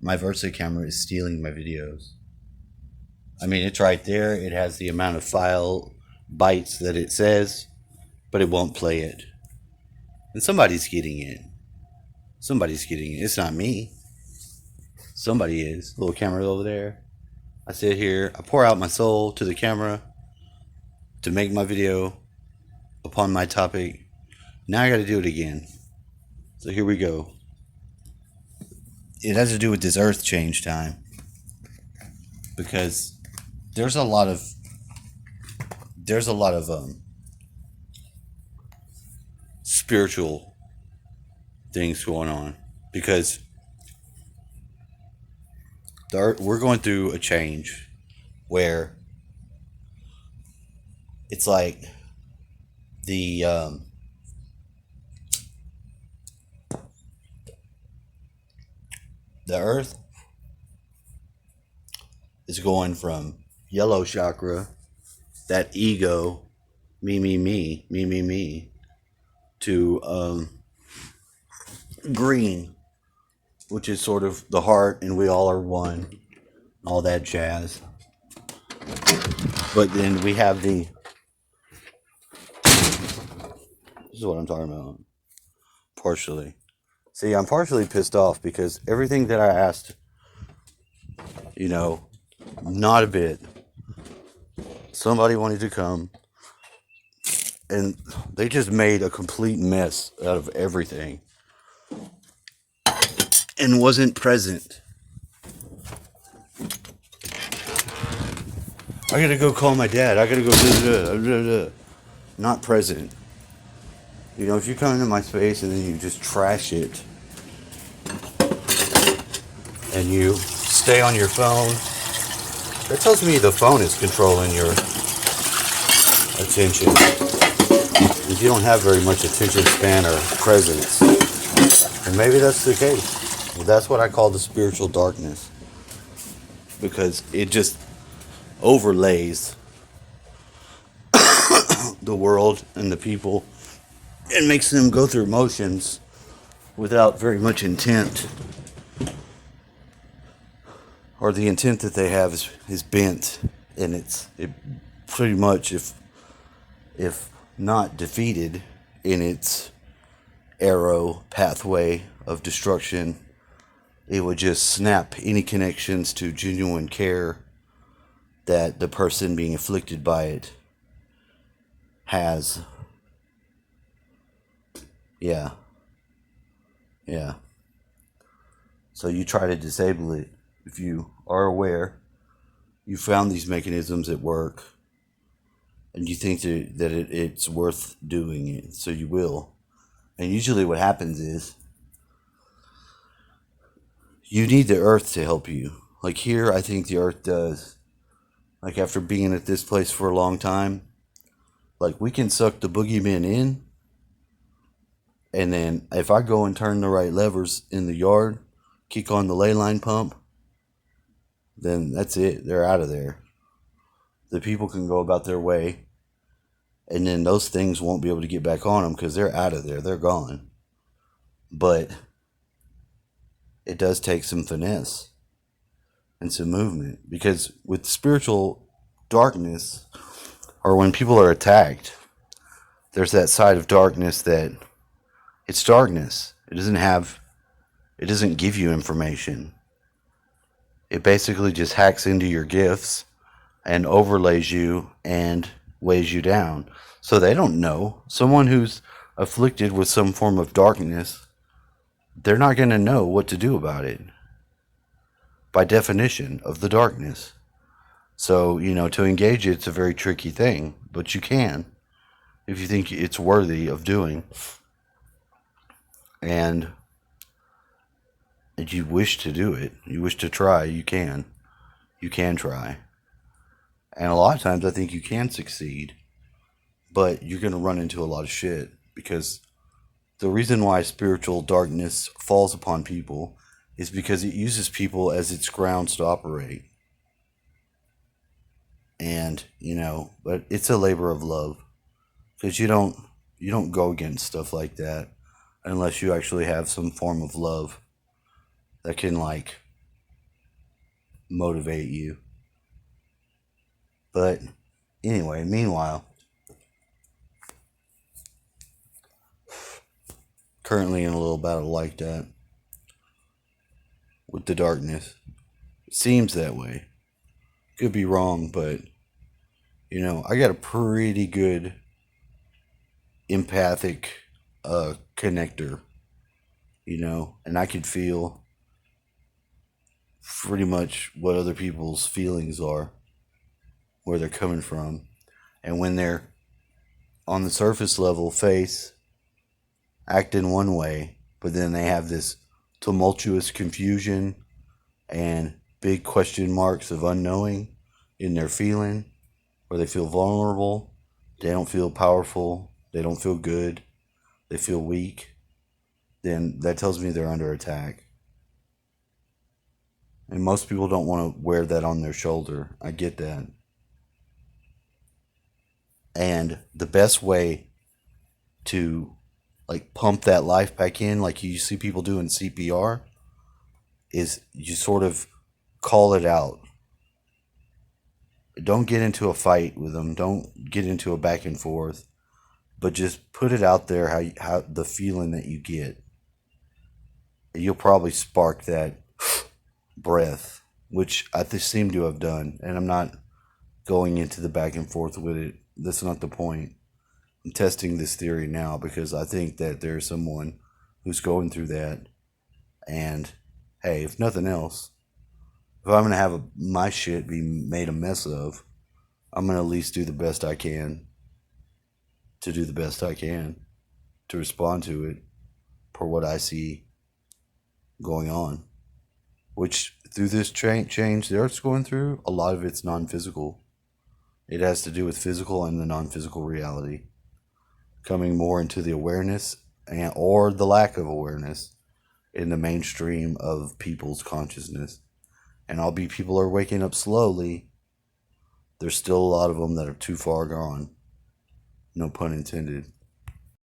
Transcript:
my Versa camera is stealing my videos. I mean, it's right there. It has the amount of file bytes that it says, but it won't play it. And somebody's getting it. Somebody's getting it. It's not me. Somebody is. Little camera over there. I sit here. I pour out my soul to the camera to make my video upon my topic. Now I got to do it again. So here we go. It has to do with this earth change time. Because there's a lot of spiritual things going on, because we're going through a change where it's like the earth is going from yellow chakra, that ego, me, to green, which is sort of the heart, and we all are one, all that jazz. But then we have this is what I'm talking about. Partially. See, I'm partially pissed off because everything that I asked, not a bit. Somebody wanted to come, and they just made a complete mess out of everything and wasn't present. I gotta go call my dad. I gotta go not present. If you come into my space and then you just trash it and you stay on your phone, that tells me the phone is controlling your attention. If you don't have very much attention span or presence, and maybe that's the case. Well, that's what I call the spiritual darkness, because it just overlays the world and the people and makes them go through motions without very much intent, or the intent that they have is bent, and it pretty much, if not defeated in its arrow pathway of destruction, it would just snap any connections to genuine care that the person being afflicted by it has. Yeah. So you try to disable it. If you are aware, you found these mechanisms at work, and you think that it's worth doing it, so you will. And usually what happens is you need the earth to help you. Like here, I think the earth does. Like after being at this place for a long time, like we can suck the boogeyman in, and then if I go and turn the right levers in the yard, kick on the ley line pump, then that's it. They're out of there. The people can go about their way, and then those things won't be able to get back on them because they're out of there. They're gone. But it does take some finesse and some movement, because with spiritual darkness, or when people are attacked, there's that side of darkness that it's darkness. It doesn't give you information. It basically just hacks into your gifts and overlays you and weighs you down. So they don't know. Someone who's afflicted with some form of darkness, they're not going to know what to do about it, by definition of the darkness. So, to engage it's a very tricky thing, but you can, if you think it's worthy of doing. And you wish to do it, you wish to try, you can try. And a lot of times I think you can succeed, but you're going to run into a lot of shit, because the reason why spiritual darkness falls upon people is because it uses people as its grounds to operate. And, but it's a labor of love, because you don't go against stuff like that unless you actually have some form of love that can motivate you. But anyway, meanwhile, currently in a little battle like that with the darkness. It seems that way. Could be wrong, but I got a pretty good empathic connector, and I can feel pretty much what other people's feelings are, where they're coming from. And when they're on the surface level act in one way, but then they have this tumultuous confusion and big question marks of unknowing in their feeling, where they feel vulnerable, they don't feel powerful, they don't feel good, they feel weak, then that tells me they're under attack. And most people don't want to wear that on their shoulder. I get that. And the best way to pump that life back in, like you see people doing CPR, is you sort of call it out. Don't get into a fight with them. Don't get into a back and forth, but just put it out there how the feeling that you get. You'll probably spark that breath, which I seem to have done. And I'm not going into the back and forth with it. That's not the point. I'm testing this theory now because I think that there's someone who's going through that. And hey, if nothing else, if I'm going to have my shit be made a mess of, I'm going to at least do the best I can to do the best I can to respond to it for what I see going on. Which, through this change the Earth's going through, a lot of it's non-physical. It has to do with physical and the non-physical reality. Coming more into the awareness or the lack of awareness in the mainstream of people's consciousness. And albeit people are waking up slowly, there's still a lot of them that are too far gone. No pun intended.